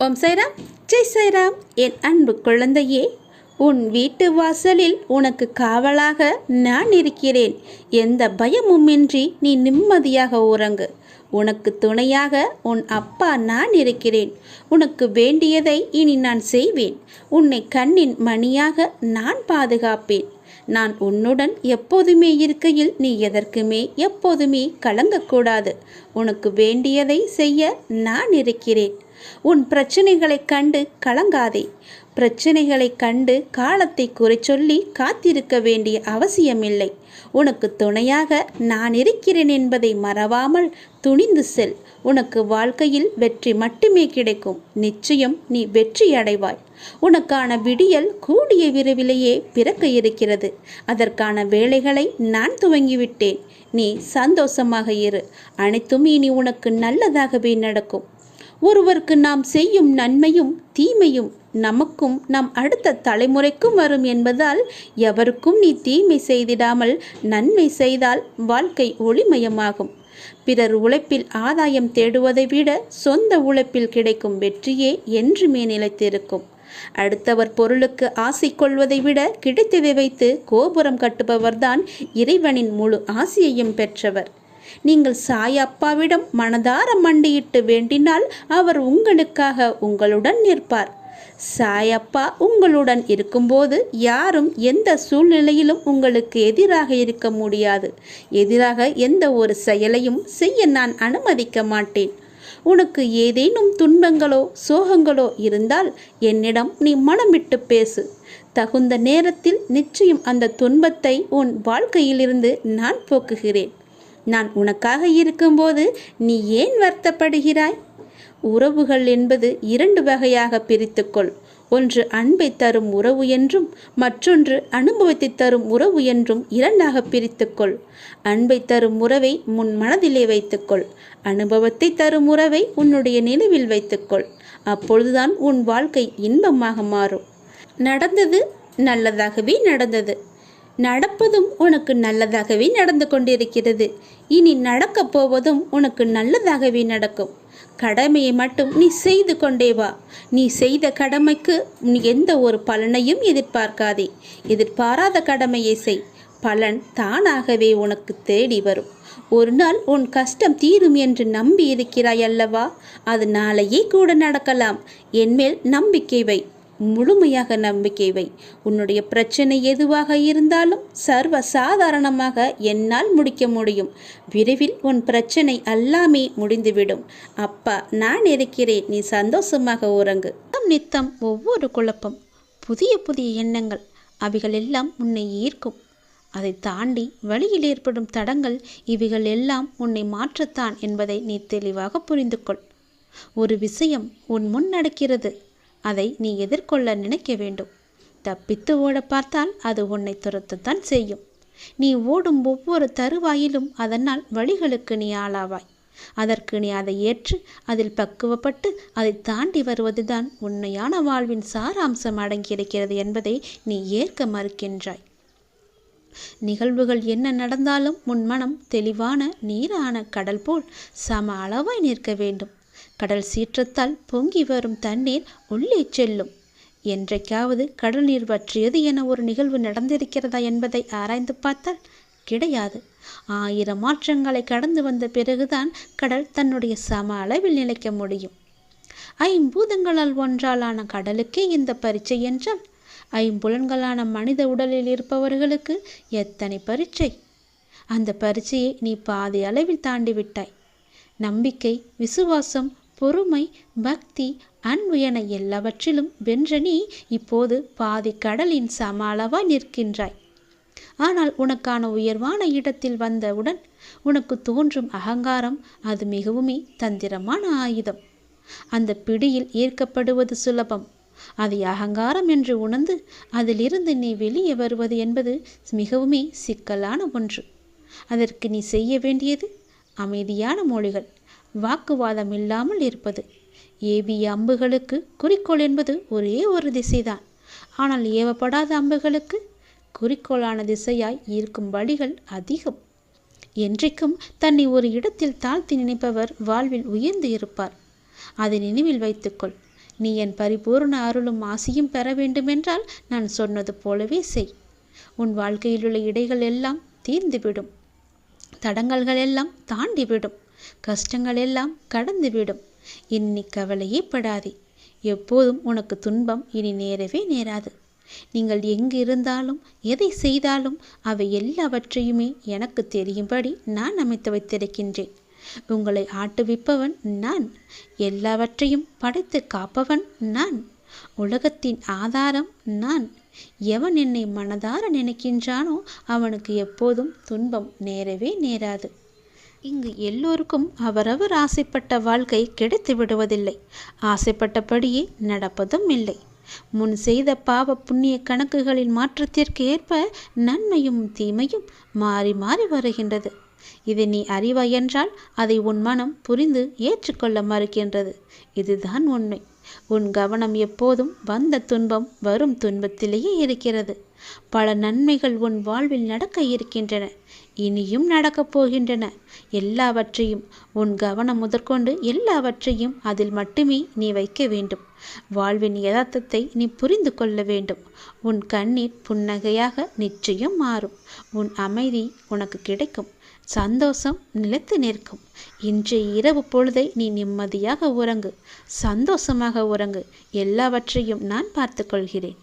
ஓம் சாய்ராம், ஜெய் சாய்ராம். என் அன்பு குழந்தையே, உன் வீட்டு வாசலில் உனக்கு காவலாக நான் இருக்கிறேன். எந்த பயமுமின்றி நீ நிம்மதியாக உறங்கு. உனக்கு துணையாக உன் அப்பா நான் இருக்கிறேன். உனக்கு வேண்டியதை இனி நான் செய்வேன். உன்னை கண்ணின் மணியாக நான் பாதுகாப்பேன். நான் உன்னுடன் எப்போதுமே இருக்கையில் நீ எதற்குமே எப்போதுமே கலங்கக்கூடாது. உனக்கு வேண்டியதை செய்ய நான் இருக்கிறேன். உன் பிரச்சனைகளை கண்டு கலங்காதே. பிரச்சனைகளை கண்டு காலத்தை குறை சொல்லி காத்திருக்க வேண்டிய அவசியமில்லை. உனக்கு துணையாக நான் இருக்கிறேன் என்பதை மறவாமல் துணிந்து செல். உனக்கு வாழ்க்கையில் வெற்றி மட்டுமே கிடைக்கும். நிச்சயம் நீ வெற்றி அடைவாய். உனக்கான விடியல் கூடிய விரைவிலேயே பிறக்க இருக்கிறது. அதற்கான வேலைகளை நான் துவங்கிவிட்டேன். நீ சந்தோஷமாக இரு. அனைத்தும் இனி உனக்கு நல்லதாகவே நடக்கும். ஒருவருக்கு நாம் செய்யும் நன்மையும் தீமையும் நமக்கும் நம் அடுத்த தலைமுறைக்கும் வரும் என்பதால் எவருக்கும் நீ தீமை செய்திடாமல் நன்மை செய்தால் வாழ்க்கை ஒளிமயமாகும். பிறர் உழைப்பில் ஆதாயம் தேடுவதை விட சொந்த உழைப்பில் கிடைக்கும் வெற்றியே என்றுமே நிலைத்திருக்கும். அடுத்தவர் பொருளுக்கு ஆசை கொள்வதை விட கிடைத்ததை வைத்து கோபுரம் கட்டுபவர்தான் இறைவனின் முழு ஆசையையும் பெற்றவர். நீங்கள் சாய் அப்பாவிடம் மனதார மண்டியிட்டு வேண்டினால் அவர் உங்களுக்காக உங்களுடன் நிற்பார். சாய் அப்பா உங்களுடன் இருக்கும்போது யாரும் எந்த சூழ்நிலையிலும் உங்களுக்கு எதிராக இருக்க முடியாது. எதிராக எந்த ஒரு செயலையும் செய்ய நான் அனுமதிக்க மாட்டேன். உனக்கு ஏதேனும் துன்பங்களோ சோகங்களோ இருந்தால் என்னிடம் நீ மனம் விட்டு பேசு. தகுந்த நேரத்தில் நிச்சயம் அந்த துன்பத்தை உன் வாழ்க்கையிலிருந்து நான் போக்குகிறேன். நான் உனக்காக இருக்கும்போது நீ ஏன் வருத்தப்படுகிறாய்? உறவுகள் என்பது இரண்டு வகையாக பிரித்துக்கொள். ஒன்று அன்பை தரும் உறவு என்றும் மற்றொன்று அனுபவத்தை தரும் உறவு என்றும் இரண்டாக பிரித்துக்கொள். அன்பை தரும் உறவை உன் மனதிலே வைத்துக்கொள். அனுபவத்தை தரும் உறவை உன்னுடைய நினைவில் வைத்துக்கொள். அப்பொழுதுதான் உன் வாழ்க்கை இன்பமாக மாறும். நடந்தது நல்லதாகவே நடந்தது. நடப்பதும் உனக்கு நல்லதாகவே நடந்து கொண்டிருக்கிறது. இனி நடக்கப் போவதும் உனக்கு நல்லதாகவே நடக்கும். கடமையை மட்டும் நீ செய்து கொண்டே வா. நீ செய்த கடமைக்கு எந்த ஒரு பலனையும் எதிர்பார்க்காதே. எதிர்பாராத கடமையை செய். பலன் தானாகவே உனக்கு தேடி வரும். ஒரு நாள் உன் கஷ்டம் தீரும் என்று நம்பி இருக்கிறாய் அல்லவா? அது நாளையே கூட நடக்கலாம். என்மேல் நம்பிக்கை வை. முழுமையாக நம்பிக்கை வை. உன்னுடைய பிரச்சனை எதுவாக இருந்தாலும் சர்வ சாதாரணமாக என்னால் முடிக்க முடியும். விரைவில் உன் பிரச்சனை எல்லாமே முடிந்துவிடும். அப்பா நான் இருக்கிறேன். நீ சந்தோஷமாக உறங்கு. நித்தம் ஒவ்வொரு குழப்பம், புதிய புதிய எண்ணங்கள், அவைகள் எல்லாம் உன்னை ஈர்க்கும். அதை தாண்டி வழியில் ஏற்படும் தடங்கள், இவைகள் எல்லாம் உன்னை மாற்றத்தான் என்பதை நீ தெளிவாக புரிந்து கொள். ஒரு விஷயம் உன் முன் நடக்கிறது. அதை நீ எதிர்கொள்ள நினைக்க வேண்டும். தப்பித்து ஓட பார்த்தால் அது உன்னை துரத்தத்தான் செய்யும். நீ ஓடும் ஒவ்வொரு தருவாயிலும் அதனால் வழிகளுக்கு நீ ஆளாவாய். அதற்கு நீ அதை ஏற்று அதில் பக்குவப்பட்டு அதை தாண்டி வருவதுதான் உண்மையான வாழ்வின் சாராம்சம் அடங்கியிருக்கிறது என்பதை நீ ஏற்க மறுக்கின்றாய். நிகழ்வுகள் என்ன நடந்தாலும் உன் மனம் தெளிவான நீரான கடல் போல் சம அளவாய் நிற்க வேண்டும். கடல் சீற்றத்தால் பொங்கி வரும் தண்ணீர் உள்ளே செல்லும். என்றைக்காவது கடல் நீர் வற்றியது என ஒரு நிகழ்வு நடந்திருக்கிறதா என்பதை ஆராய்ந்து பார்த்தால் கிடையாது. 1000 மாற்றங்களை கடந்து வந்த பிறகுதான் கடல் தன்னுடைய சம அளவில் நிலைக்க முடியும். 5 பூதங்களால் ஒன்றாலான கடலுக்கே இந்த பரீட்சை என்றால் 5 புலன்களான மனித உடலில் இருப்பவர்களுக்கு எத்தனை பரீட்சை! அந்த பரீட்சையை நீ பாதி அளவில் தாண்டிவிட்டாய். நம்பிக்கை, விசுவாசம், பொறுமை, பக்தி, அன்பு என எல்லாவற்றிலும் வென்ற நீ இப்போது பாதி கடலின் சம அளவாய் நிற்கின்றாய். ஆனால் உனக்கான உயர்வான இடத்தில் வந்தவுடன் உனக்கு தோன்றும் அகங்காரம், அது மிகவுமே தந்திரமான ஆயுதம். அந்த பிடியில் ஈர்க்கப்படுவது சுலபம். அதை அகங்காரம் என்று உணர்ந்து அதிலிருந்து நீ வெளியே வருவது என்பது மிகவுமே சிக்கலான ஒன்று. அதற்கு நீ செய்ய வேண்டியது அமைதியான மொழிகள், வாக்குவாதம் இல்லாமல் இருப்பது. ஏவிய அம்புகளுக்கு குறிக்கோள் என்பது ஒரே ஒரு திசைதான். ஆனால் ஏவப்படாத அம்புகளுக்கு குறிக்கோளான திசையாய் ஈர்க்கும் வழிகள் அதிகம். என்றைக்கும் தன்னை ஒரு இடத்தில் தாழ்த்தி நினைப்பவர் வாழ்வில் உயர்ந்து இருப்பார். அதை நினைவில் வைத்துக்கொள். நீ என் பரிபூர்ண அருளும் ஆசியும் பெற வேண்டுமென்றால் நான் சொன்னது போலவே செய். உன் வாழ்க்கையிலுள்ள இடைகள் எல்லாம் தீர்ந்துவிடும். தடங்கல்கள் எல்லாம் தாண்டிவிடும். கஷ்டங்கள் எல்லாம் கடந்துவிடும். இனி கவலையே படாதே. எப்போதும் உனக்கு துன்பம் இனி நேரவே நேராது. நீங்கள் எங்கு இருந்தாலும் எதை செய்தாலும் அவை எல்லாவற்றையுமே எனக்கு தெரியும்படி நான் அமைத்து வைத்திருக்கின்றேன். உங்களை ஆட்டுவிப்பவன் நான். எல்லாவற்றையும் படைத்து காப்பவன் நான். உலகத்தின் ஆதாரம் நான். எவன் என்னை மனதார நினைக்கின்றானோ அவனுக்கு எப்போதும் துன்பம் நேரவே நேராது. இங்கு எல்லோருக்கும் அவரவர் ஆசைப்பட்ட வாழ்க்கை கிடைத்து விடுவதில்லை. ஆசைப்பட்டபடியே நடப்பதும் இல்லை. முன் செய்த பாவ புண்ணிய கணக்குகளின் மாற்றத்திற்கு ஏற்ப நன்மையும் தீமையும் மாறி மாறி வருகின்றது. இதை நீ அறிவாய் என்றால் அதை உன் மனம் புரிந்து ஏற்றுக்கொள்ள மறுக்கின்றது. இதுதான் உண்மை. உன் கவனம் எப்போதும் வந்த துன்பம் வரும் துன்பத்திலேயே இருக்கிறது. பல நன்மைகள் உன் வாழ்வில் நடக்க இருக்கின்றன. இனியும் நடக்கப் போகின்றன. எல்லாவற்றையும் உன் கவனம் முதற்கொண்டு எல்லாவற்றையும் அதில் மட்டுமே நீ வைக்க வேண்டும். வாழ்வின் யதார்த்தத்தை நீ புரிந்து கொள்ள வேண்டும். உன் கண்ணீர் புன்னகையாக நிச்சயம் மாறும். உன் அமைதி உனக்கு கிடைக்கும். சந்தோஷம் நிலைத்து நிற்கும். இன்றைய இரவு பொழுதை நீ நிம்மதியாக உறங்கு. சந்தோஷமாக உறங்கு. எல்லாவற்றையும் நான் பார்த்து கொள்கிறேன்.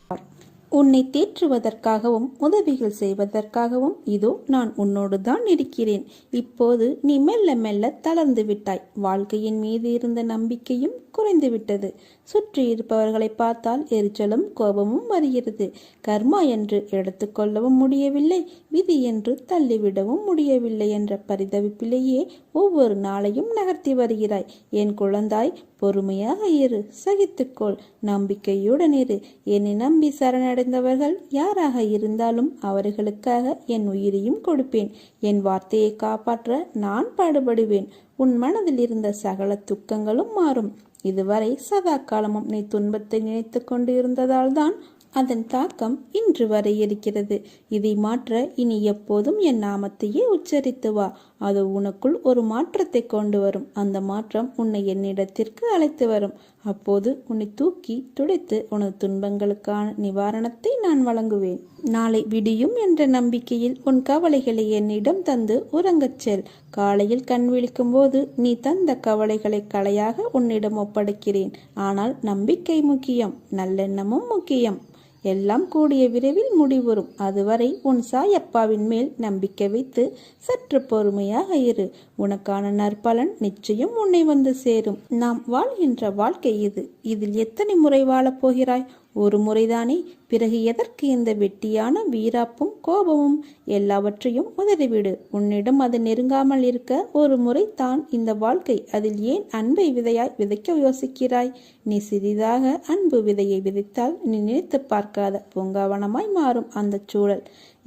உன்னை தேற்றுவதற்காகவும் உதவிகள் செய்வதற்காகவும் இதோ நான் உன்னோடு தான் இருக்கிறேன். இப்போது நீ மெல்ல மெல்ல தளர்ந்து விட்டாய். வாழ்க்கையின் மீது இருந்த நம்பிக்கையும் குறைந்து விட்டது. சுற்றி இருப்பவர்களை பார்த்தால் எரிச்சலும் கோபமும் வருகிறது. கர்மா என்று எடுத்துக்கொள்ளவும் முடியவில்லை, விதி என்று தள்ளிவிடவும் முடியவில்லை என்ற பரிதவிப்பிலேயே ஒவ்வொரு நாளையும் நகர்த்தி வருகிறாய். என் குழந்தாய், பொறுமையாக இரு, சகித்துக்கொள், நம்பிக்கையுடன் இரு. என்னை நம்பி சரணடைந்தவர்கள் யாராக இருந்தாலும் அவர்களுக்காக என் உயிரையும் கொடுப்பேன். என் வார்த்தையை காப்பாற்ற நான் பாடுபடுவேன். உன் மனதில் இருந்த சகல துக்கங்களும் மாறும். இதுவரை சதா காலமும் நீ துன்பத்தை நினைத்து கொண்டு இருந்ததால் தான் அதன் தாக்கம் இன்று வரை இருக்கிறது. இதை மாற்ற இனி எப்போதும் என் நாமத்தையே உச்சரித்து வா. அது உனக்குள் ஒரு மாற்றத்தை கொண்டு வரும். அந்த மாற்றம் உன்னை என்னிடத்திற்கு அழைத்து வரும். அப்போது உன்னை தூக்கி துடைத்து உனது துன்பங்களுக்கான நிவாரணத்தை நான் வழங்குவேன். நாளை விடியும் என்ற நம்பிக்கையில் உன் கவலைகளை என்னிடம் தந்து உறங்கச் செல். காலையில் கண் விழிக்கும் போது நீ தந்த கவலைகளை கலையாக உன்னிடம் ஒப்படைக்கிறேன். ஆனால் நம்பிக்கை முக்கியம், நல்லெண்ணமும் முக்கியம். எல்லாம் கூடிய விரைவில் முடிவரும். அதுவரை உன் சாயப்பாவின் மேல் நம்பிக்கை வைத்து சற்று பொறுமையாக இரு. உனக்கான நற்பலன் நிச்சயம் உன்னை வந்து சேரும். நாம் வாழ்கின்ற வாழ்க்கை இது. இதில் எத்தனை முறை வாழப் போகிறாய்? ஒரு முறைதானே. பிறகு எதற்கு இந்த வெட்டியான வீராப்பும் கோபமும்? எல்லாவற்றையும் உதறிவிடு. உன்னிடம் அது நெருங்காமல் இருக்க ஒரு முறை தான் இந்த வாழ்க்கை. அதில் ஏன் அன்பை விதையாய் விதைக்க யோசிக்கிறாய்? நீ சிறிதாக அன்பு விதையை விதைத்தால் நீ நினைத்து பார்க்காத பூங்காவனமாய் மாறும் அந்த சூழல்.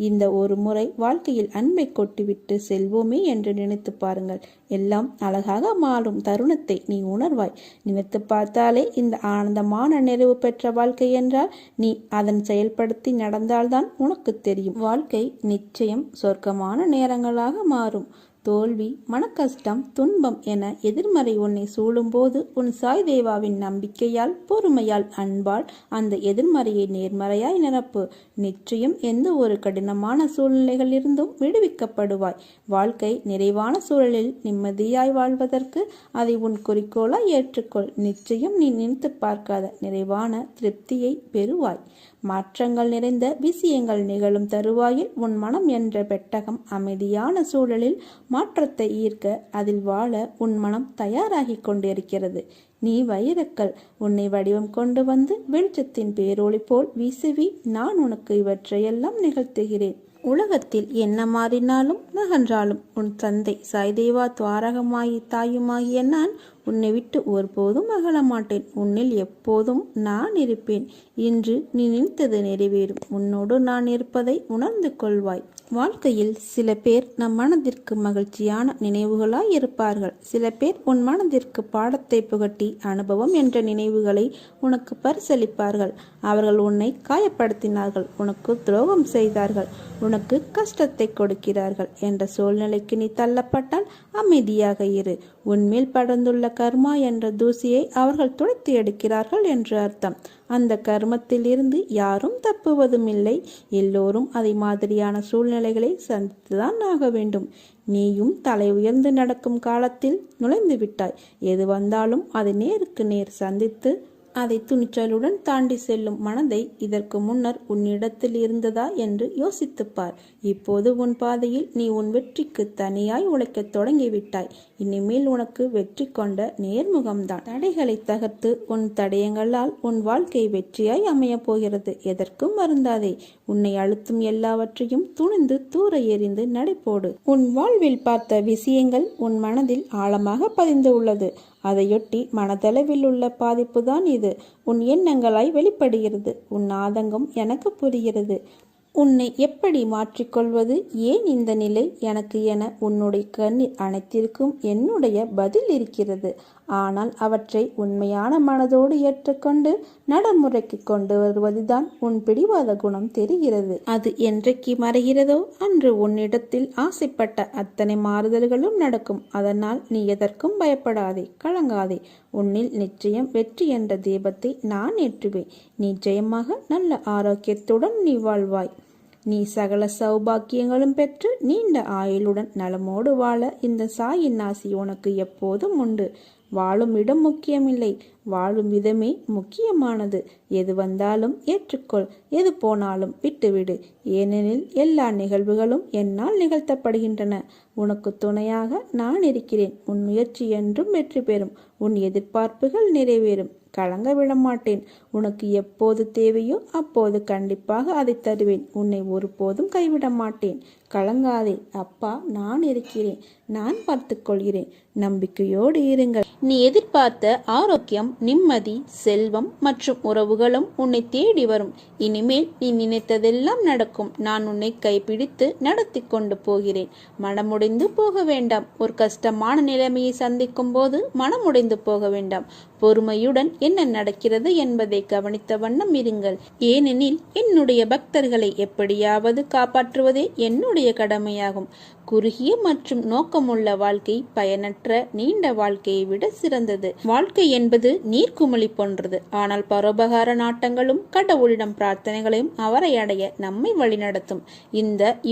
இந்த ஒரு முறை வாழ்க்கையில் அன்பை கொட்டிவிட்டு செல்வோமே என்று நினைத்து பாருங்கள். எல்லாம் அழகாக மாறும் தருணத்தை நீ உணர்வாய். நினைத்து பார்த்தாலே இந்த ஆனந்தமான நிறைவு பெற்ற வாழ்க்கை என்றால் நீ அதன் செயல்படுத்தி நடந்தால்தான் உனக்கு தெரியும். வாழ்க்கை நிச்சயம் சொர்க்கமான நேரங்களாக மாறும். தோல்வி, மனக்கஷ்டம், துன்பம் என எதிர்மறை உன்னை சூழும்போது உன் சாய் தேவாவின் நம்பிக்கையால், பொறுமையால், அன்பால் அந்த எதிர்மறையை நேர்மறையாய் நிரப்பு. நிச்சயம் எந்த ஒரு கடினமான சூழ்நிலைகளிலிருந்தும் விடுவிக்கப்படுவாய். வாழ்க்கை நிறைவான சூழலில் நிம்மதியாய் வாழ்வதற்கு அதை உன் குறிக்கோளாய் ஏற்றுக்கொள். நிச்சயம் நீ நினைத்து பார்க்காத நிறைவான திருப்தியை பெறுவாய். மாற்றங்கள் நிறைந்த விஷயங்கள் நிகழும் தருவாயில் உன் மனம் என்ற பெட்டகம் அமைதியான சூழலில் மாற்றத்தை ஈர்க்க, அதில் வாழ உன் மனம் தயாராகி கொண்டிருக்கிறது. நீ வைரக்கல். உன்னை வடிவம் கொண்டு வந்து வெளிச்சத்தின் பேரொளி போல் வீசுவி நான் உனக்கு இவற்றையெல்லாம் நிகழ்த்துகிறேன். உலகத்தில் என்ன மாறினாலும் நகன்றாலும் உன் தந்தை சாய்தேவா துவாரகமாகி தாயுமாகிய நான் உன்னை விட்டு ஒருபோதும் அகல மாட்டேன். உன்னில் எப்போதும் நான் இருப்பேன். இன்று நீ நினைத்தது நிறைவேறும். உன்னோடு நான் இருப்பதை உணர்ந்து கொள்வாய். வாழ்க்கையில் சில பேர் நம் மனதிற்கு மகிழ்ச்சியான நினைவுகளாய் இருப்பார்கள். சில பேர் உன் மனதிற்கு பாடத்தை புகட்டி அனுபவம் என்ற நினைவுகளை உனக்கு பரிசளிப்பார்கள். அவர்கள் உன்னை காயப்படுத்தினார்கள், உனக்கு துரோகம் செய்தார்கள், உனக்கு கஷ்டத்தை கொடுக்கிறார்கள் என்ற சூழ்நிலைக்கு நீ தள்ளப்பட்டால் அமைதியாக இரு. உன்மேல் படர்ந்துள்ள கர்மா என்ற தூசியை அவர்கள் துடைத்து எடுக்கிறார்கள் என்று அர்த்தம். அந்த கர்மத்தில் இருந்து யாரும் தப்புவதும் இல்லை. எல்லோரும் அதை மாதிரியான சூழ்நிலைகளை சந்தித்துதான் ஆக வேண்டும். நீயும் தலை உயர்ந்து நடக்கும் காலத்தில் நுழைந்து விட்டாய். எது வந்தாலும் அதை நேருக்கு நேர் சந்தித்து அதை துணிச்சலுடன் தாண்டி செல்லும் மனதை இதற்கு முன்னர் உன்னிடத்தில் இருந்ததா என்று யோசித்துப்பார். இப்போது உன் பாதையில் நீ உன் வெற்றிக்கு தனியாய் உழைக்கத் தொடங்கிவிட்டாய். இனிமேல் உனக்கு வெற்றி கொண்ட நேர்முகம்தான். தடைகளை தகர்த்து உன் தடயங்களால் உன் வாழ்க்கை வெற்றியாய் அமையப் போகிறது. எதற்கும் வருந்தாதே. உன்னை அழுத்தும் எல்லாவற்றையும் துணிந்து தூர எறிந்து நடைபோடு. உன் வாழ்வில் பார்த்த விஷயங்கள் உன் மனதில் ஆழமாக பதிந்து உள்ளது. அதையொட்டி மனதளவில் உள்ள பாதிப்புதான் இது. உன் எண்ணங்களாய் வெளிப்படுகிறது. உன் ஆதங்கம் எனக்கு புரிகிறது. உன்னை எப்படி மாற்றிக்கொள்வது, ஏன் இந்த நிலை எனக்கு என உன்னுடைய கண்ணீர் அனைத்திற்கும் என்னுடைய பதில் இருக்கிறது. ஆனால் அவற்றை உண்மையான மனதோடு ஏற்றுக்கொண்டு நடைமுறைக்கு கொண்டு வருவதுதான் உன் பிடிவாத குணம் தெரிகிறது. அது என்றைக்கு மறைகிறதோ அன்று உன்னிடத்தில் ஆசைப்பட்ட அத்தனை மாறுதல்களும் நடக்கும். அதனால் நீ எதற்கும் பயப்படாதே, கலங்காதே. உன்னில் நிச்சயம் வெற்றி என்ற தீபத்தை நான் ஏற்றுவேன். நீ ஜெயமாக நல்ல ஆரோக்கியத்துடன் நீ வாழ்வாய். நீ சகல சௌபாக்கியங்களும் பெற்று நீண்ட ஆயுளுடன் நலமோடு வாழ இந்த சாயின் ஆசி உனக்கு எப்போதும் உண்டு. வாழும் இடம் முக்கியமில்லை, வாழும் விதமே முக்கியமானது. எது வந்தாலும் ஏற்றுக்கொள், எது போனாலும் விட்டுவிடு. ஏனெனில் எல்லா நிகழ்வுகளும் என்னால் நிகழ்த்தப்படுகின்றன. உனக்கு துணையாக நான் இருக்கிறேன். உன் முயற்சி என்றும் வெற்றி பெறும். உன் எதிர்பார்ப்புகள் நிறைவேறும். கலங்க விட மாட்டேன். உனக்கு எப்போது தேவையோ அப்போது கண்டிப்பாக அதை தருவேன். உன்னை ஒருபோதும் கைவிட மாட்டேன். கலங்காதே, அப்பா நான் இருக்கிறேன். நான் பார்த்து கொள்கிறேன். நம்பிக்கையோடு இருங்கள். நீ எதிர்பார்த்த ஆரோக்கியம், நிம்மதி, செல்வம் மற்றும் உறவுகளும் உன்னை தேடி வரும். இனிமேல் நீ நினைத்ததெல்லாம் நடக்கும். நான் உன்னை கைப்பிடித்து நடத்தி கொண்டு போகிறேன். மனமுடைந்து போக வேண்டாம். ஒரு கஷ்டமான நிலைமையை சந்திக்கும் போது மனமுடைந்து போக வேண்டாம். பொறுமையுடன் என்ன நடக்கிறது என்பதை கவனித்த வண்ணம் இருங்கள். ஏனெனில் என்னுடைய பக்தர்களை எப்படியாவது காப்பாற்றுவதே என்னுடைய கடமையாகும். குறுகிய மற்றும் நோக்கமுள்ள வாழ்க்கை பயனற்ற நீண்ட வாழ்க்கையை விட சிறந்தது. வாழ்க்கை என்பது நீர்க்குமிழி போன்றது. ஆனால் பரோபகார நாட்டங்களும் கடவுளிடம் பிரார்த்தனைகளையும் அவரை அடைய நம்மை வழிநடத்தும்.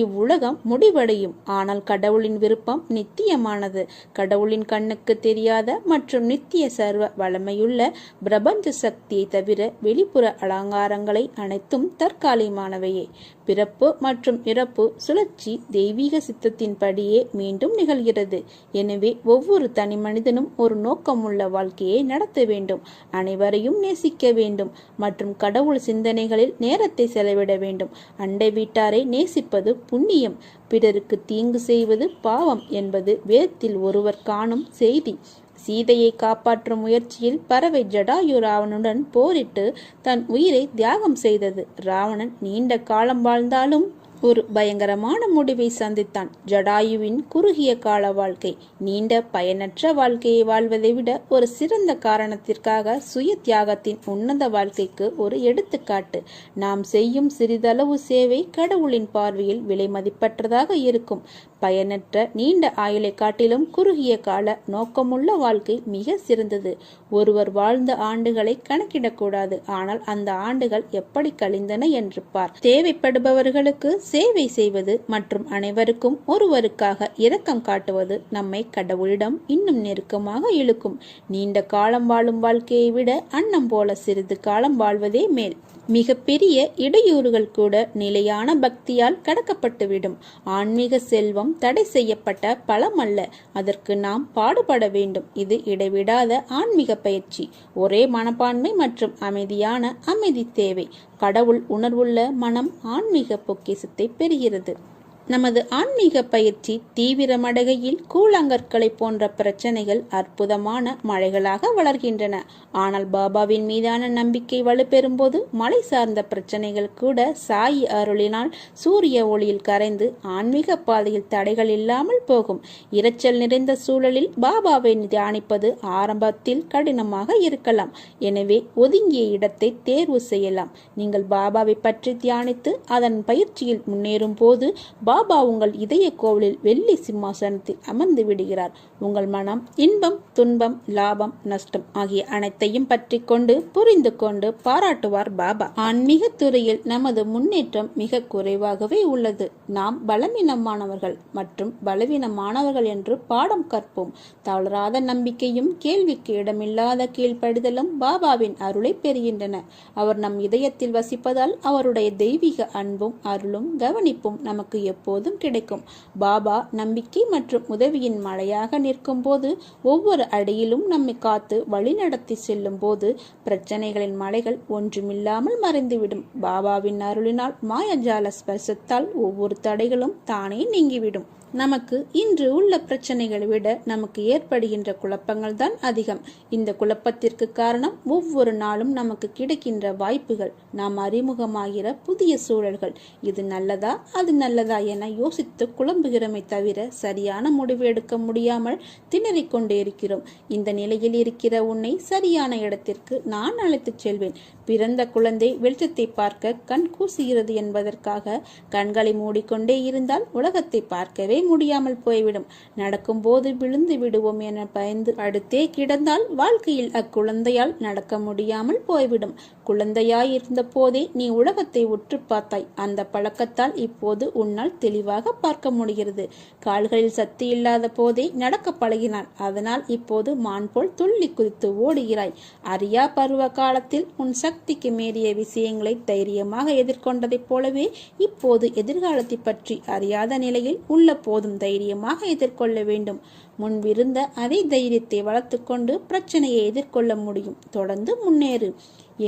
இவ்வுலகம் முடிவடையும். ஆனால் கடவுளின் விருப்பம் நித்தியமானது. கடவுளின் கண்ணுக்கு தெரியாத மற்றும் நித்திய சர்வ வளமையுள்ள பிரபஞ்ச சக்தியை தவிர வெளிப்புற அலங்காரங்களை அனைத்தும் தற்காலிகமானவையே. பிறப்பு மற்றும் இறப்பு சுழற்சி தெய்வீக சித்தத்தின் படியே மீண்டும் நிகழ்கிறது. எனவே ஒவ்வொரு தனி மனிதனும் ஒரு நோக்கமுள்ள வாழ்க்கையை நடத்த வேண்டும். அனைவரையும் நேசிக்க வேண்டும் மற்றும் கடவுள் சிந்தனைகளில் நேரத்தை செலவிட வேண்டும். அண்டை வீட்டாரை நேசிப்பது புண்ணியம், பிறருக்கு தீங்கு செய்வது பாவம் என்பது வேதத்தில் ஒருவர் காணும் செய்தி. சீதையை காப்பாற்றும் முயற்சியில் பறவை ஜடாயு ராவணனுடன் போரிட்டு தன் உயிரை தியாகம் செய்தது. ராவணன் நீண்ட காலம் வாழ்ந்தாலும் ஒரு பயங்கரமான முடிவை சந்தித்தான். ஜடாயுவின் குறுகிய கால வாழ்க்கை நீண்ட பயனற்ற வாழ்க்கையை வாழ்வதை விட ஒரு சிறந்த காரணத்திற்காக சுய தியாகத்தின் உன்னத வாழ்க்கைக்கு ஒரு எடுத்துக்காட்டு. நாம் செய்யும் சிறிதளவு சேவை கடவுளின் பார்வையில் விலை மதிப்பற்றதாக இருக்கும். பயனற்ற நீண்ட ஆயுளை காட்டிலும் குறுகிய கால நோக்கமுள்ள வாழ்க்கை மிக சிறந்தது. ஒருவர் வாழ்ந்த ஆண்டுகளை கணக்கிடக்கூடாது, ஆனால் அந்த ஆண்டுகள் எப்படி கழிந்தன என்று பார். தேவைப்படுபவர்களுக்கு சேவை செய்வது மற்றும் அனைவருக்கும் ஒருவருக்காக இரக்கம் காட்டுவது நம்மை கடவுளிடம் இன்னும் நெருக்கமாக இழுக்கும். நீண்ட காலம் வாழும் வாழ்க்கையை விட அன்னம் போல சிறிது காலம் வாழ்வதே மேல். மிக பெரிய இடையூறுகள் கூட நிலையான பக்தியால் கடக்கப்பட்டுவிடும். ஆன்மீக செல்வம் தடை செய்யப்பட்ட பலம் அல்ல, அதற்கு நாம் பாடுபட வேண்டும். இது இடைவிடாத ஆன்மீக பயிற்சி. ஒரே மனப்பான்மை மற்றும் அமைதியான அமைதி தேவை. கடவுள் உணர்வுள்ள மனம் ஆன்மீக பொக்கிஷத்தை பெறுகிறது. நமது ஆன்மீக பயிற்சி தீவிரமடைகையில் கூழாங்கற்களை போன்ற பிரச்சனைகள் அற்புதமான மழைகளாக வளர்கின்றன. ஆனால் பாபாவின் மீதான நம்பிக்கை வலுப்பெறும் போது மலை சார்ந்த பிரச்சனைகள் கூட சாயி அருளினால் சூரிய ஒளியில் கரைந்து ஆன்மீக பாதையில் தடைகள் இல்லாமல் போகும். இரைச்சல் நிறைந்த சூழலில் பாபாவை தியானிப்பது ஆரம்பத்தில் கடினமாக இருக்கலாம். எனவே ஒதுங்கிய இடத்தை தேர்வு செய்யலாம். நீங்கள் பாபாவை பற்றி தியானித்து அதன் பயிற்சியில் முன்னேறும் போது பாபா உங்கள் இதய கோவிலில் வெள்ளி சிம்மாசனத்தில் அமர்ந்து விடுகிறார். உங்கள் மனம் இன்பம், துன்பம், லாபம், நஷ்டம் ஆகிய அனைத்தையும் பற்றி கொண்டு புரிந்து கொண்டு பாராட்டுவார் பாபா. ஆன்மீக துறையில் நமது முன்னேற்றம் மிக குறைவாகவே உள்ளது. நாம் பலவீனமானவர்கள் மற்றும் பலவீனமானவர்கள் என்று பாடம் கற்போம். தளராத நம்பிக்கையும் கேள்விக்கு இடமில்லாத கீழ்ப்படிதலும் பாபாவின் அருளை பெறுகின்றன. அவர் நம் இதயத்தில் வசிப்பதால் அவருடைய தெய்வீக அன்பும் அருளும் கவனிப்பும் நமக்கு எப்போதும் கிடைக்கும். பாபா நம்பிக்கை மற்றும் உதவியின் மழையாக நிற்கும் போது, ஒவ்வொரு அடியிலும் நம்மை காத்து வழிநடத்தி செல்லும் போது பிரச்சனைகளின் மலைகள் ஒன்றுமில்லாமல் மறைந்துவிடும். பாபாவின் அருளினால் மாயஜால ஸ்பர்சத்தால் ஒவ்வொரு தடைகளும் தானே நீங்கிவிடும். நமக்கு இன்று உள்ள பிரச்சனைகளை விட நமக்கு ஏற்படுகின்ற குழப்பங்கள் தான் அதிகம். இந்த குழப்பத்திற்கு காரணம் ஒவ்வொரு நாளும் நமக்கு கிடைக்கின்ற வாய்ப்புகள், நாம் அறிமுகமாகிற புதிய சூழல்கள். இது நல்லதா அது நல்லதா என யோசித்து குழம்புகிறோமே தவிர சரியான முடிவு எடுக்க முடியாமல் திணறிக் கொண்டே இருக்கிறோம். இந்த நிலையில் இருக்கிற உன்னை சரியான இடத்திற்கு நான் அழைத்துச் செல்வேன். பிறந்த குழந்தை வெளிச்சத்தை பார்க்க கண் கூசுகிறது என்பதற்காக கண்களை மூடிக்கொண்டே இருந்தால் உலகத்தை பார்க்கவே முடியாமல் போய்விடும். நடக்கும் போது விழுந்து விடுவோம் என பயந்து அடுத்தே கிடந்தால் வாழ்க்கையில் அக்குழந்தையால் நடக்க முடியாமல் போய்விடும். குழந்தையாய் இருந்த போதே நீ உலகத்தை உற்று பார்த்தாய். அந்த பழக்கத்தால் இப்போது உன்னால் தெளிவாக பார்க்க முடிகிறது. கால்களில் சக்தி இல்லாத போதே நடக்க பழகினாள். அதனால் இப்போது மான் போல் துள்ளி குதித்து ஓடுகிறாய். அறியா பருவ காலத்தில் உன் சக்திக்கு மீறிய விஷயங்களை தைரியமாக எதிர்கொண்டதைப் போலவே இப்போது எதிர்காலத்தை பற்றி அறியாத நிலையில் உள்ள போதும் தைரியமாக எதிர்கொள்ள வேண்டும். முன்பிருந்த அதே தைரியத்தை வளர்த்து கொண்டு பிரச்சனையை எதிர்கொள்ள முடியும். தொடர்ந்து முன்னேறு.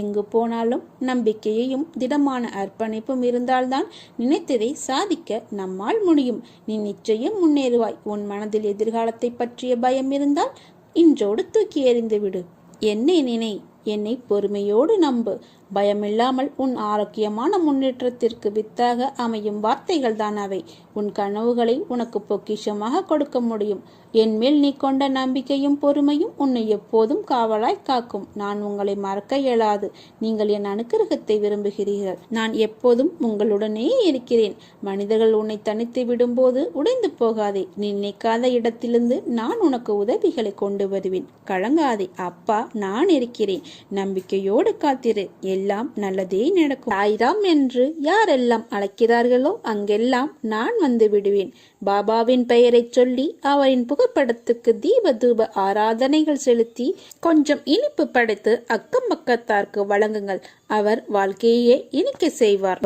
எங்கு போனாலும் நம்பிக்கையையும் திடமான அர்ப்பணிப்பும் இருந்தால்தான் நினைத்ததை சாதிக்க நம்மால் முடியும். நீ நிச்சயம் முன்னேறுவாய். உன் மனதில் எதிர்காலத்தை பற்றிய பயம் இருந்தால் இன்றோடு தூக்கி எறிந்து விடு. என்னை நினை, என்னை பொறுமையோடு நம்பு. பயமில்லாமல் உன் ஆரோக்கியமான முன்னேற்றத்திற்கு வித்தாக அமையும் வார்த்தைகள் தான் அவை. உன் கனவுகளை உனக்கு பொக்கிஷமாக கொடுக்க முடியும். என் மேல் நீ கொண்ட நம்பிக்கையும் பொறுமையும் உன்னை எப்போதும் காவலாய் காக்கும். நான் உங்களை மறக்க இயலாது. நீங்கள் என் அனுக்கிரகத்தை விரும்புகிறீர்கள். நான் எப்போதும் உங்களுடனே இருக்கிறேன். மனிதர்கள் உன்னை தனித்து விடும்போது உடைந்து போகாதே. நீ நினைக்காத இடத்திலிருந்து நான் உனக்கு உதவிகளை கொண்டு வருவேன். கலங்காதே. அப்பா நான் இருக்கிறேன். நம்பிக்கையோடு காத்திரு. எல்லாம் நல்லதே நடக்கும். சாய்ராம் என்று யாரெல்லாம் அழைக்கிறார்களோ அங்கெல்லாம் நான் வந்து விடுவேன். பாபாவின் பெயரை சொல்லி அவரின் புகைப்படத்துக்கு தீப தூப ஆராதனைகள் செலுத்தி கொஞ்சம் இனிப்பு படைத்து அக்கம் பக்கத்தார்க்கு வழங்குங்கள். அவர் வாழ்க்கையே இனிக்க செய்வார்.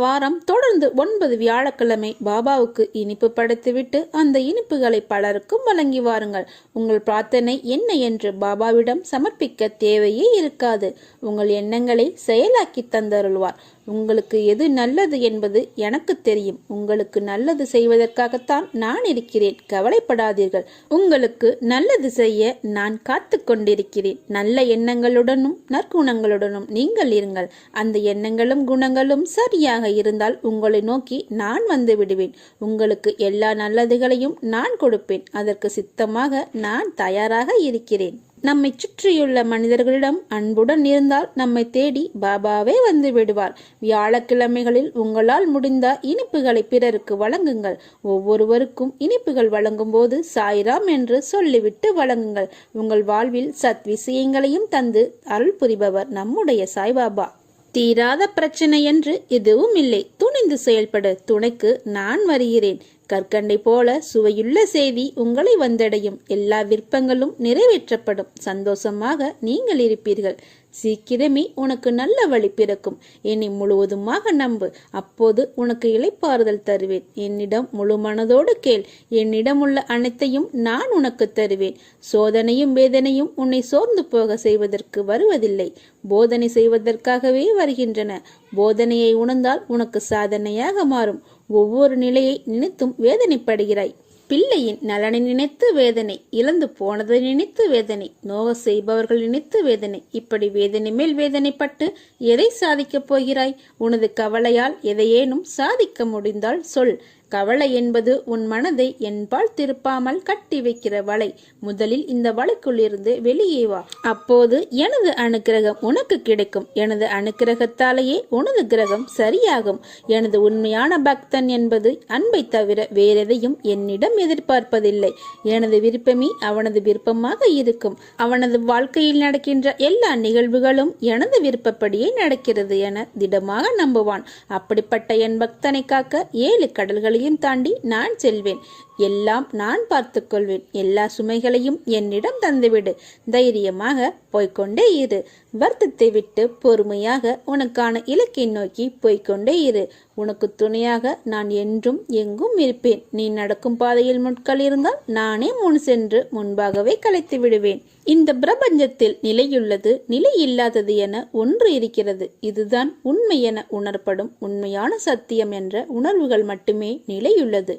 வாரம் தொடர்ந்து 9 வியாழக்கிழமை பாபாவுக்கு இனிப்பு படைத்துவிட்டு அந்த இனிப்புகளை பலருக்கும் வழங்கி வாருங்கள். உங்கள் பிரார்த்தனை என்ன என்று பாபாவிடம் சமர்ப்பிக்க தேவையே இருக்காது. உங்கள் எண்ணங்களை செயலாக்கி தந்தருள்வார். உங்களுக்கு எது நல்லது என்பது எனக்கு தெரியும். உங்களுக்கு நல்லது செய்வதற்காகத்தான் நான் இருக்கிறேன். கவலைப்படாதீர்கள். உங்களுக்கு நல்லது செய்ய நான் காத்து கொண்டிருக்கிறேன். நல்ல எண்ணங்களுடனும் நற்குணங்களுடனும் நீங்கள் இருங்கள். அந்த எண்ணங்களும் குணங்களும் சரியாக இருந்தால் உங்களை நோக்கி நான் வந்து விடுவேன். உங்களுக்கு எல்லா நல்லதுகளையும் நான் கொடுப்பேன். அதற்கு சித்தமாக நான் தயாராக இருக்கிறேன். நம்மை சுற்றியுள்ள மனிதர்களிடம் அன்புடன் இருந்தால் நம்மை தேடி பாபாவே வந்து விடுவார். வியாழக்கிழமைகளில் உங்களால் முடிந்த இனிப்புகளை பிறருக்கு வழங்குங்கள். ஒவ்வொருவருக்கும் இனிப்புகள் வழங்கும் போது சாய்ராம் என்று சொல்லிவிட்டு வழங்குங்கள். உங்கள் வாழ்வில் சத் விஷயங்களையும் தந்து அருள் புரிபவர் நம்முடைய சாய்பாபா. தீராத பிரச்சனை என்று எதுவும் இல்லை. துணிந்து செயல்பட துணைக்கு நான் வருகிறேன். கற்கண்டை போல சுவையுள்ள செய்தி உங்களை வந்தடையும். எல்லா விருப்பங்களும் நிறைவேற்றப்படும். சந்தோஷமாக நீங்கள் இருப்பீர்கள். சீக்கிரமே உனக்கு நல்ல வழி பிறக்கும். என்னை முழுவதுமாக நம்பு. அப்போது உனக்கு இளைப்பாறுதல் தருவேன். என்னிடம் முழு மனதோடு கேள். என்னிடம் உள்ள அனைத்தையும் நான் உனக்கு தருவேன். சோதனையும் வேதனையும் உன்னை சோர்ந்து போக செய்வதற்கு வருவதில்லை. போதனை செய்வதற்காகவே வருகின்றன. போதனையை உணர்ந்தால் உனக்கு சாதனையாக மாறும். ஒவ்வொரு நிலையை நினைத்தும் வேதனைப்படுகிறாய். பிள்ளையின் நலனை நினைத்து வேதனை, இழந்து போனதை நினைத்து வேதனை, நோக செய்பவர்கள் நினைத்து வேதனை. இப்படி வேதனை மேல் வேதனைப்பட்டு எதை சாதிக்கப் போகிறாய்? உனது கவலையால் எதையேனும் சாதிக்க முடிந்தால் சொல். கவலை என்பது உன் மனதை என்பால் திருப்பாமல் கட்டி வைக்கிற வலை. முதலில் இந்த வலைக்குள் இருந்து வெளியே வா. அப்போது எனது அனுக்கிரகம் உனக்கு கிடைக்கும். எனது அனுக்கிரகத்தாலேயே உனது கிரகம் சரியாகும். எனது உண்மையான பக்தன் என்பது அன்பை தவிர வேறெதையும் என்னிடம் எதிர்பார்ப்பதில்லை. எனது விருப்பமே அவனது விருப்பமாக இருக்கும். அவனது வாழ்க்கையில் நடக்கின்ற எல்லா நிகழ்வுகளும் எனது விருப்பப்படியே நடக்கிறது என திடமாக நம்புவான். அப்படிப்பட்ட என் பக்தனை காக்க 7 கடல்களையும் தாண்டி நான் செல்வேன். எல்லாம் நான் பார்த்துக் கொள்வேன். எல்லா சுமைகளையும் என்னிடம் தந்துவிடு. தைரியமாக போய்கொண்டே இரு. வருத்தத்தை விட்டு பொறுமையாக உனக்கான இலக்கை நோக்கி போய்கொண்டே இரு. உனக்கு துணையாக நான் என்றும் எங்கும் இருப்பேன். நீ நடக்கும் பாதையில் முட்கள் இருந்தால் நானே முன் சென்று முன்பாகவே கலைத்து விடுவேன். இந்த பிரபஞ்சத்தில் நிலையுள்ளது நிலை இல்லாதது என ஒன்று இருக்கிறது. இதுதான் உண்மை என உணரப்படும் உண்மையான சத்தியம் என்ற உணர்வுகள் மட்டுமே நிலையுள்ளது.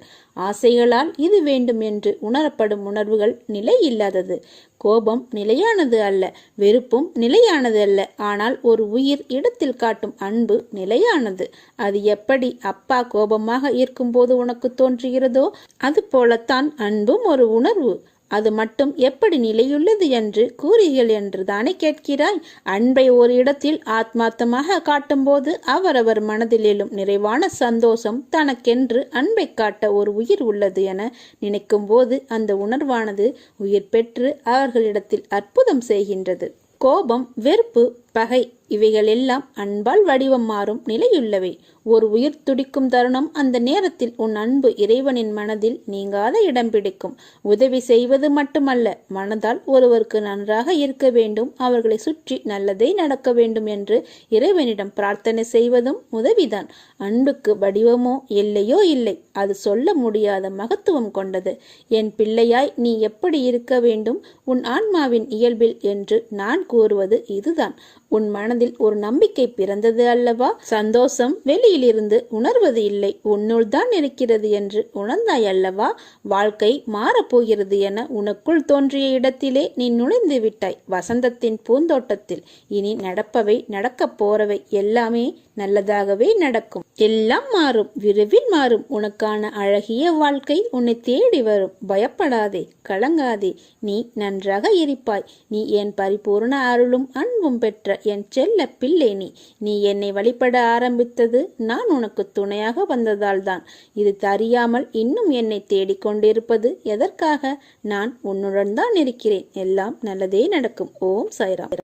ஆசைகளால் இது வேண்டும் என்று உணரப்படும் உணர்வுகள் நிலை இல்லாதது. கோபம் நிலையானது அல்ல, வெறுப்பும் நிலையானது அல்ல. ஆனால் ஒரு உயிர் இடத்தில் காட்டும் அன்பு நிலையானது. அது எப்படி அப்பா கோபமாக இருக்கும்போது உனக்கு தோன்றுகிறதோ அது போலத்தான் அன்பும் ஒரு உணர்வு. அது மட்டும் எப்படி நிலையுள்ளது என்று கூறுகள் என்று தானே கேட்கிறாய்? அன்பை ஒரு இடத்தில் ஆத்மார்த்தமாக காட்டும்போது அவரவர் மனதில் எழும் நிறைவான சந்தோஷம் தனக்கென்று அன்பை காட்ட ஒரு உயிர் உள்ளது என நினைக்கும் போது அந்த உணர்வானது உயிர் பெற்று அவர்களிடத்தில் அற்புதம் செய்கின்றது. கோபம், வெறுப்பு, பகை இவைகள் எல்லாம் அன்பால் வடிவம் மாறும் நிலையுள்ளவை. ஒரு உயிர் துடிக்கும் தருணம் அந்த நேரத்தில் உன் அன்பு இறைவனின் மனதில் நீங்காத இடம் பிடிக்கும். உதவி செய்வது மட்டுமல்ல, மனதால் ஒருவருக்கு நன்றாக இருக்க வேண்டும், அவர்களை சுற்றி நல்லதே நடக்க வேண்டும் என்று இறைவனிடம் பிரார்த்தனை செய்வதும் உதவிதான். அன்புக்கு வடிவமோ எல்லையோ இல்லை. அது சொல்ல முடியாத மகத்துவம் கொண்டது. என் பிள்ளையாய் நீ எப்படி இருக்க வேண்டும் உன் ஆன்மாவின் இயல்பில் என்று நான் கூறுவது இதுதான். உன் மனதில் ஒரு நம்பிக்கை பிறந்தது அல்லவா? சந்தோஷம் வெளியிலிருந்து உணர்வது இல்லை, உன்னுள் தான் இருக்கிறது என்று உணர்ந்தாய் அல்லவா? வாழ்க்கை மாறப்போகிறது என உனக்குள் தோன்றிய இடத்திலே நீ நுழைந்து விட்டாய், வசந்தத்தின் பூந்தோட்டத்தில். இனி நடப்பவை, நடக்கப் போறவை எல்லாமே நல்லதாகவே நடக்கும். எல்லாம் மாறும், விரைவில் மாறும். உனக்கான அழகிய வாழ்க்கை உன்னை தேடி வரும். பயப்படாதே, கலங்காதே. நீ நன்றாக இருப்பாய். நீ என் பரிபூர்ண அருளும் அன்பும் பெற்ற என் செல்ல பிள்ளை. நீ என்னை வழிபட ஆரம்பித்தது நான் உனக்கு துணையாக வந்ததால் தான். இது தெரியாமல் இன்னும் என்னை தேடிக்கொண்டிருப்பது எதற்காக? நான் உன்னுடன் தான் இருக்கிறேன். எல்லாம் நல்லதே நடக்கும். ஓம் சாய்ராம்.